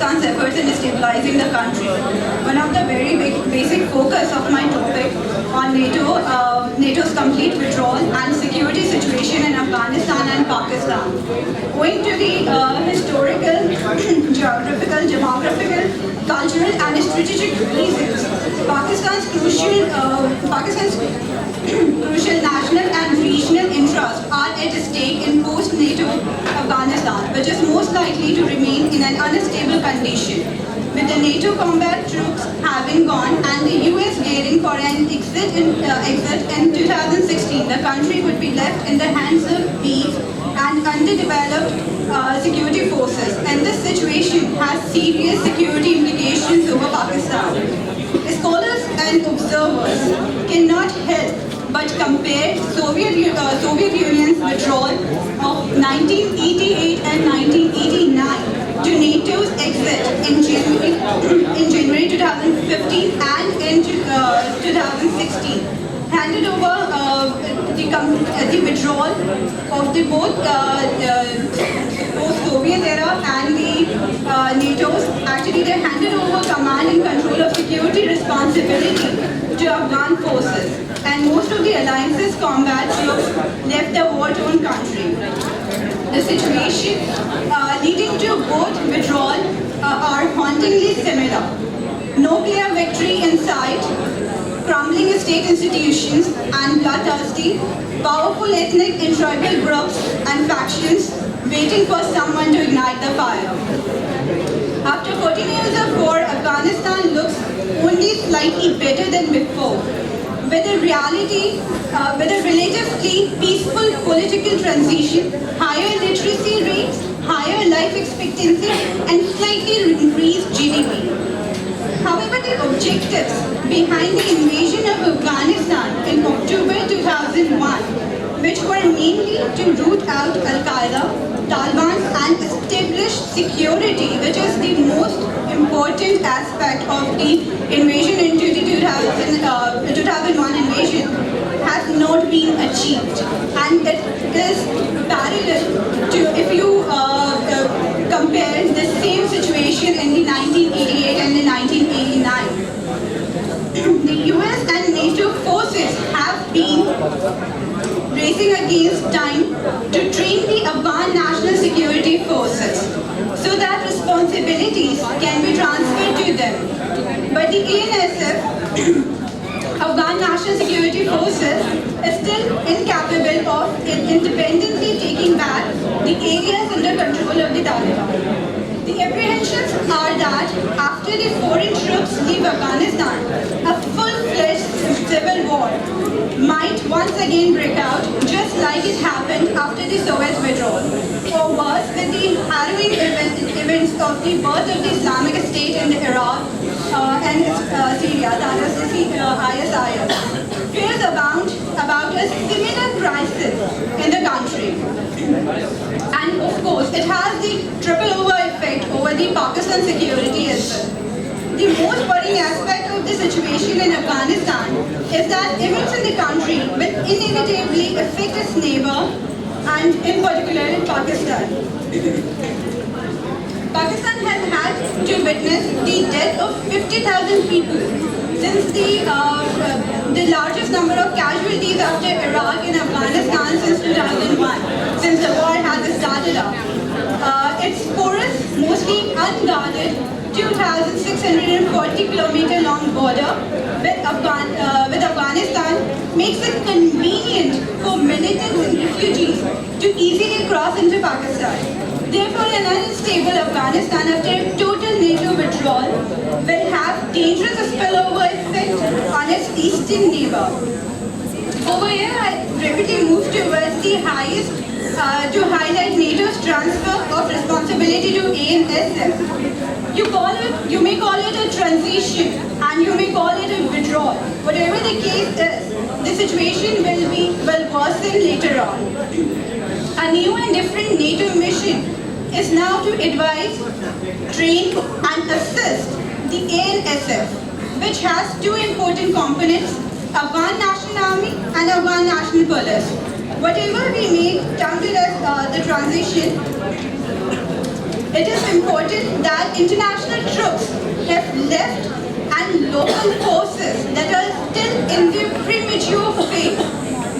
Pakistan's efforts in stabilizing the country. One of the very basic focus of my topic on NATO's complete withdrawal and security situation in Afghanistan and Pakistan. Owing to the historical, geographical, demographical, cultural and strategic reasons, Pakistan's crucial national and regional interests are at stake in post-NATO Afghanistan, which is most likely to remain in an unstable condition. With the NATO combat troops having gone and the US gearing for an exit in 2016, the country would be left in the hands of weak and underdeveloped security forces, and this situation has serious security implications over Pakistan. Scholars and observers cannot help but compare Soviet Union's withdrawal of 1988 and 1989 to NATO's exit in January 2015 and in 2016. Handed over the withdrawal of the both post-Soviet era and the NATO's, actually they handed over command and control of security responsibility to Afghan forces, and most of the alliance's combat troops left the war-torn country. The situation leading to both withdrawal are hauntingly similar. No clear victory in sight, crumbling state institutions and bloodthirsty, powerful ethnic and tribal groups and factions waiting for someone to ignite the fire. After 14 years of war, Afghanistan looks only slightly better than before, with a relatively peaceful political transition, higher literacy rates, higher life expectancy, and slightly increased GDP. However, the objectives behind the invasion of Afghanistan in October 2001, which were mainly to root out Al-Qaeda, Taliban, and establish security, which is the most important aspect of the invasion into the 2001 invasion, has not been achieved. And it is parallel to, if you compare the same situation in the 1988 and the 1989. The US and NATO forces have been racing against time to train the Afghan National Security Forces so that responsibilities can be transferred to them. But the ANSF, Afghan National Security Forces, is still incapable of independently taking back the areas under control of the Taliban. The apprehensions are that after the foreign troops leave Afghanistan, a full-fledged civil war might once again break out, just like it happened after the Soviet withdrawal, or worse, with the harrowing events of the birth of the Islamic State in Iraq and Syria, that is the ISIS. Fears abound about a similar crisis in the country. And of course, it has the triple over effect over the Pakistan security as well. The most worrying aspect of the situation in Afghanistan is that events in the country will inevitably affect its neighbor, and in particular in Pakistan. Pakistan has had to witness the death of 50,000 people since the largest number of casualties after Iraq and Afghanistan since 2001, since the war has started up. Its porous, mostly unguarded, 2,640-kilometer long border with Afghanistan makes it convenient for militants and refugees to easily cross into Pakistan. Therefore, an unstable Afghanistan after total NATO withdrawal will have dangerous spillover effect on its eastern neighbor. Over here, I rapidly move towards the highest to highlight NATO's transfer of responsibility to ANSF. You may call it a transition and you may call it a withdrawal. Whatever the case is, the situation will worsen later on. A new and different NATO mission is now to advise, train and assist the ANSF, which has two important components, Afghan National Army and Afghan National Police. Whatever we may term it as the transition, It is important that international troops have left and local forces that are still in their premature phase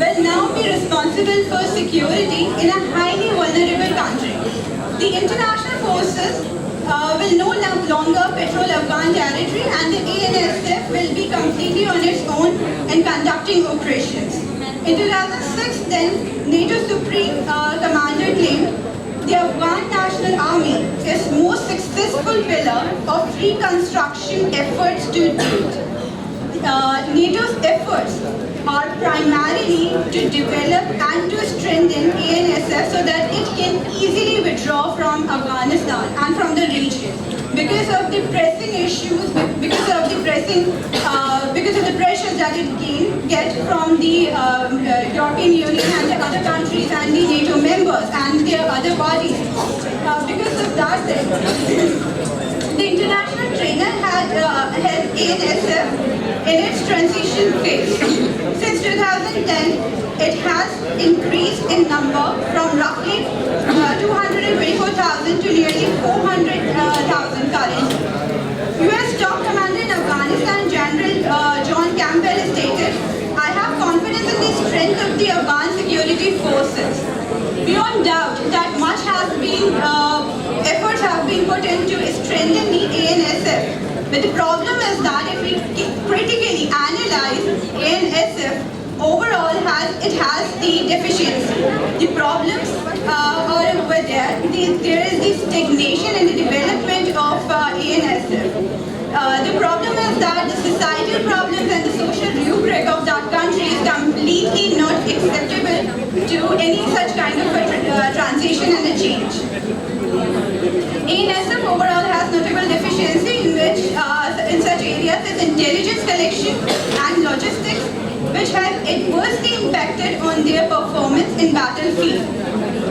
will now be responsible for security in a highly vulnerable country. The international forces will no longer patrol Afghan territory, and the ANSF will be completely on its own in conducting operations. In 2006, then, NATO Supreme Commander claimed the Afghan National Army is most successful pillar of reconstruction efforts to date. NATO's efforts are primarily to develop and to strengthen ANSF so that it can easily withdraw from Afghanistan and from the region because of the pressing issues, because of the pressures that it can get from the European Union and the other countries and the NATO members and their other bodies. Because of that, the international trainer had held ANSF in its transition phase. Since 2010, it has increased in number from roughly 224,000 to nearly 400,000 currently. US top commander in Afghanistan, General John Campbell, stated, "I have confidence in the strength of the Afghan security forces. Beyond doubt that much has been, efforts have been put into strengthening the ANSF. But the problem is that if we critically analyze ANSF, overall it has the deficiency. The problems are over there. There is the stagnation in the development of ANSF. The problem is that the societal problems and the social rubric of that country is completely not acceptable to any such kind of a transition and a change. ANSF overall has notable deficiency in such areas as intelligence collection and logistics, which has adversely impacted on their performance in battlefield.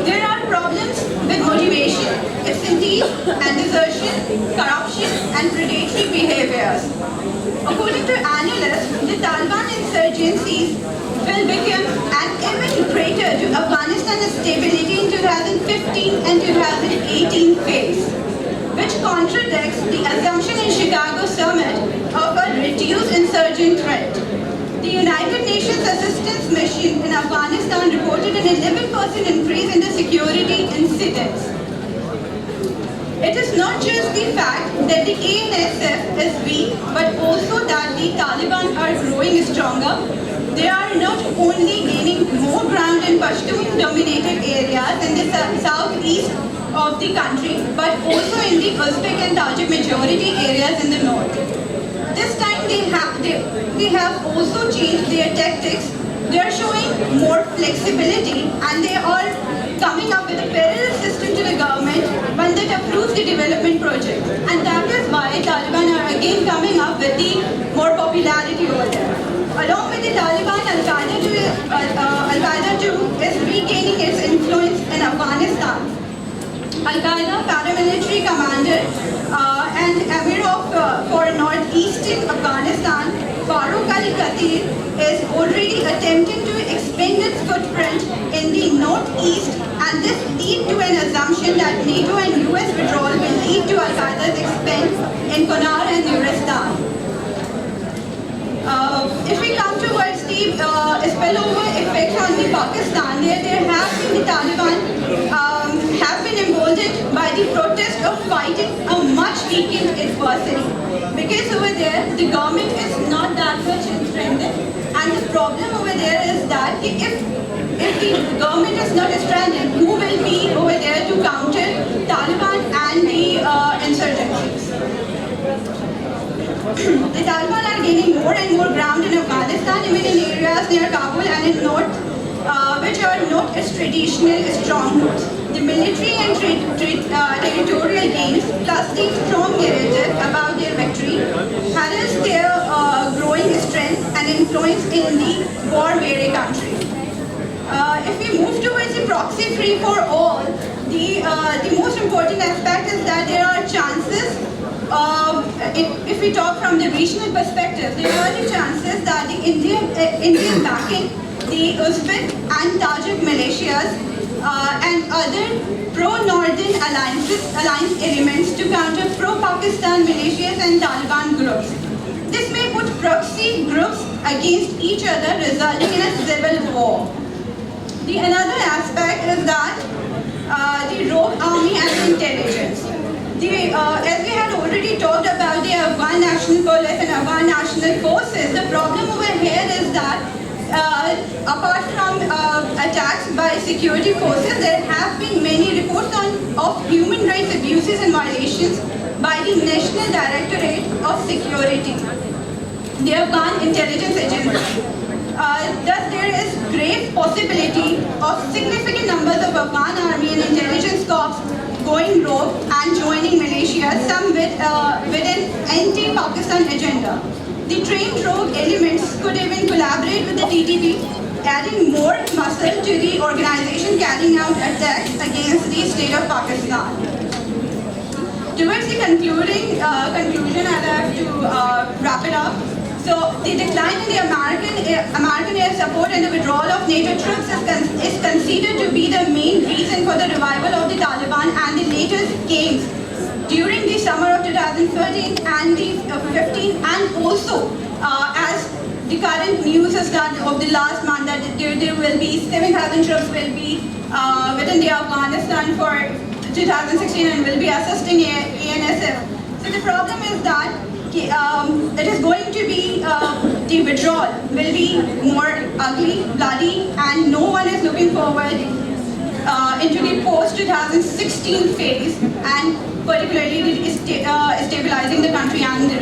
There are problems with motivation, absenteeism and desertion, corruption and predatory behaviors. According to analysts, the Taliban insurgencies will become an even greater to Afghanistan's stability in 2015 and 2018 phase, which contradicts the assumption in Chicago summit of a reduced insurgent threat. The United Nations Assistance Mission in Afghanistan reported an 11% increase in the security incidents. It is not just the fact that the ANSF is weak, but also that the Taliban are growing stronger. They are not only gaining more ground in Pashtun-dominated areas in the southeast of the country, but also in the Uzbek and Tajik majority areas in the north. This time they have also changed their tactics. They are showing more flexibility and they are coming up with a parallel system to the government, one that approves the development project. And that is why Taliban are again coming up with the more popularity over there. Along with the Taliban, Al-Qaeda too is regaining its influence in Afghanistan. Al-Qaeda paramilitary commander and Emir for northeastern Afghanistan, Farooq al-Qatir, is already attempting to expand its footprint in the northeast, and this leads to an assumption that NATO and US withdrawal will lead to Al-Qaeda's expansion in Kunar and Nuristan. If we come towards the spillover effect on the Pakistan, there have been the Taliban have been emboldened by the protest of fighting a much weakened adversary. Because over there, the government is not that much strengthened, and the problem over there is that if the government is not strengthened, who will be over there to counter Taliban and the insurgencies? The Taliban are gaining more and more ground in Afghanistan, even in areas near Kabul and in north, which are not its traditional strongholds. The military and territorial gains, plus the strong narrative about their victory, heralds their growing strength and influence in the war-weary country. If we move towards the proxy free for all, the most important aspect is that there are chances. If we talk from the regional perspective, there are the chances that the Indian backing the Uzbek and Tajik militias and other pro-Northern alliance elements to counter pro-Pakistan militias and Taliban groups. This may put proxy groups against each other, resulting in a civil war. The another aspect is that the rogue army and intelligence. As we had already talked about the Afghan National Police and Afghan National Forces, the problem over here is that apart from attacks by security forces, there have been many reports of human rights abuses and violations by the National Directorate of Security, the Afghan Intelligence Agency. Thus, there is grave possibility of significant numbers of Afghan army and intelligence corps going rogue and joining militia, some with an anti-Pakistan agenda. The trained rogue elements could even collaborate with the TTP, adding more muscle to the organization carrying out attacks against the state of Pakistan. Towards the conclusion, I'd like to wrap it up. So the decline in the American air support and the withdrawal of NATO troops is considered to be the main reason for the revival of the Taliban, and the latest gains during the summer of 2013 and the 15, and also as the current news is that of the last month that there will be 7,000 troops will be within the Afghanistan for 2016 and will be assisting ANSF. So the problem is that it is going to be, the withdrawal will be more ugly, bloody, and no one is looking forward into the post-2016 phase, and particularly stabilizing the country and